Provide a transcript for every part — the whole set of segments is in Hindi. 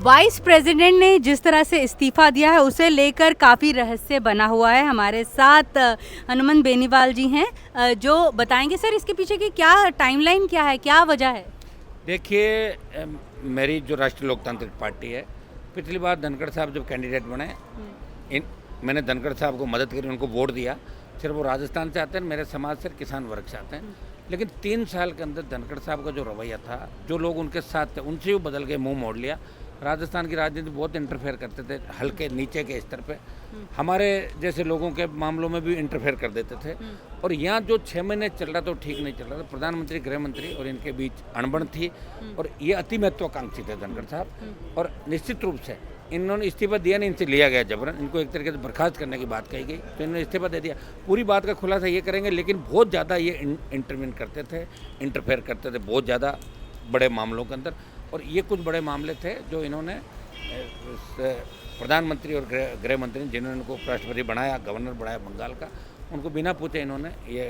वाइस प्रेसिडेंट ने जिस तरह से इस्तीफा दिया है उसे लेकर काफ़ी रहस्य बना हुआ है। हमारे साथ हनुमंत बेनीवाल जी हैं जो बताएंगे सर इसके पीछे की क्या टाइमलाइन क्या है, क्या वजह है। देखिए, मेरी जो राष्ट्रीय लोकतांत्रिक पार्टी है, पिछली बार धनखड़ साहब जब कैंडिडेट बने, मैंने धनखड़ साहब को मदद करी, उनको वोट दिया। सिर्फ वो राजस्थान से आते हैं, मेरे समाज से किसान वर्ग से आते हैं। लेकिन 3 साल के अंदर धनखड़ साहब का जो रवैया था, जो लोग उनके साथ थे, उनसे वो बदल के मुंह मोड़ लिया। राजस्थान की राजनीति बहुत इंटरफेयर करते थे, हल्के नीचे के स्तर पे हमारे जैसे लोगों के मामलों में भी इंटरफेयर कर देते थे। और यहाँ जो 6 महीने चल रहा था वो ठीक नहीं चल रहा था। प्रधानमंत्री, गृह मंत्री और इनके बीच अनबन थी और ये अति महत्वाकांक्षी थे धनखड़ साहब। और निश्चित रूप से इन्होंने इस्तीफा दिया नहीं, इनसे लिया गया जबरन। इनको एक तरीके से बर्खास्त करने की बात कही गई तो इन्होंने इस्तीफा दे दिया। पूरी बात का खुलासा ये करेंगे, लेकिन बहुत ज़्यादा ये इंटरवीन करते थे, इंटरफेयर करते थे बहुत ज़्यादा बड़े मामलों के अंदर। और ये कुछ बड़े मामले थे जो इन्होंने प्रधानमंत्री और गृह मंत्री जिन्होंने इनको उपराष्ट्रपति बनाया, गवर्नर बनाया बंगाल का, उनको बिना पूछे इन्होंने ये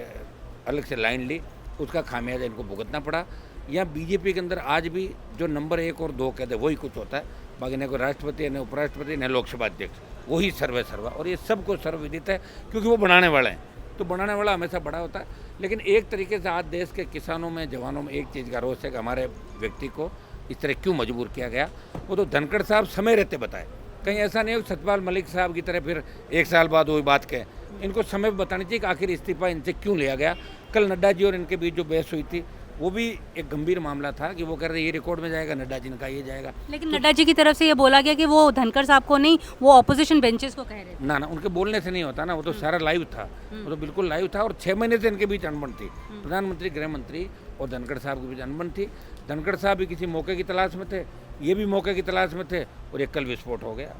अलग से लाइन ली। उसका खामियाजा इनको भुगतना पड़ा। यहाँ बीजेपी के अंदर आज भी जो नंबर 1 और 2 कहते वही कुछ होता है। बाकी न कोई राष्ट्रपति, न उपराष्ट्रपति, न लोकसभा अध्यक्ष, वही सर्वे सर्वा। और ये सबको सर्वविदित है क्योंकि वो बनाने वाले हैं, तो बनाने वाला हमेशा बड़ा होता है। लेकिन एक तरीके से आज देश के किसानों में, जवानों में एक चीज़ का रोष है कि हमारे व्यक्ति को इस तरह क्यों मजबूर किया गया। वो तो धनखड़ साहब समय रहते बताए, कहीं ऐसा नहीं हो सतपाल मलिक साहब की तरह फिर 1 साल बाद वही बात कहें। इनको समय बतानी चाहिए कि आखिर इस्तीफा इनसे क्यों लिया गया। कल नड्डा जी और इनके बीच जो बहस हुई थी वो भी एक गंभीर मामला था कि वो कह रहे थे ये रिकॉर्ड में जाएगा, नड्डा जी ने कहा ये जाएगा। लेकिन नड्डा जी की तरफ से ये बोला गया कि वो धनखड़ साहब को नहीं, वो ऑपोजिशन बेंचेस को कह रहे थे। ना, उनके बोलने से नहीं होता ना, वो तो सारा लाइव था, वो तो बिल्कुल लाइव था। और 6 महीने से इनके बीच अनबन थी। प्रधानमंत्री, गृह मंत्री और धनखड़ साहब के बीच अनबन थी। धनखड़ साहब भी किसी मौके की तलाश में थे, ये भी मौके की तलाश में थे और एक कल विस्फोट हो गया।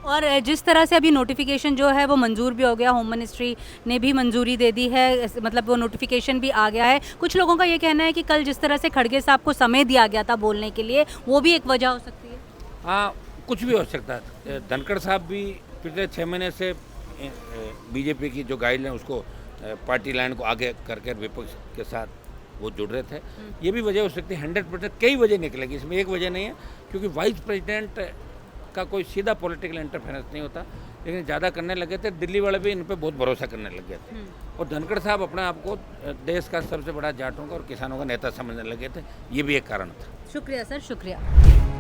और जिस तरह से अभी नोटिफिकेशन जो है वो मंजूर भी हो गया, होम मिनिस्ट्री ने भी मंजूरी दे दी है, मतलब वो नोटिफिकेशन भी आ गया है। कुछ लोगों का ये कहना है कि कल जिस तरह से खड़गे साहब को समय दिया गया था बोलने के लिए, वो भी एक वजह हो सकती है। हाँ, कुछ भी हो सकता है। धनखड़ साहब भी पिछले 6 महीने से बीजेपी की जो गाइडलाइन उसको, पार्टी लाइन को आगे करके विपक्ष के साथ वो जुड़ रहे थे। ये भी वजह हो सकती है। 100% कई वजह निकलेगी, इसमें एक वजह नहीं है। क्योंकि वाइस प्रेसिडेंट का कोई सीधा पॉलिटिकल इंटरफेरेंस नहीं होता, लेकिन ज़्यादा करने लगे थे। दिल्ली वाले भी इन पर बहुत भरोसा करने लग गए थे। और धनखड़ साहब अपने आप को देश का सबसे बड़ा जाटों का और किसानों का नेता समझने लगे थे। ये भी एक कारण था। शुक्रिया सर, शुक्रिया।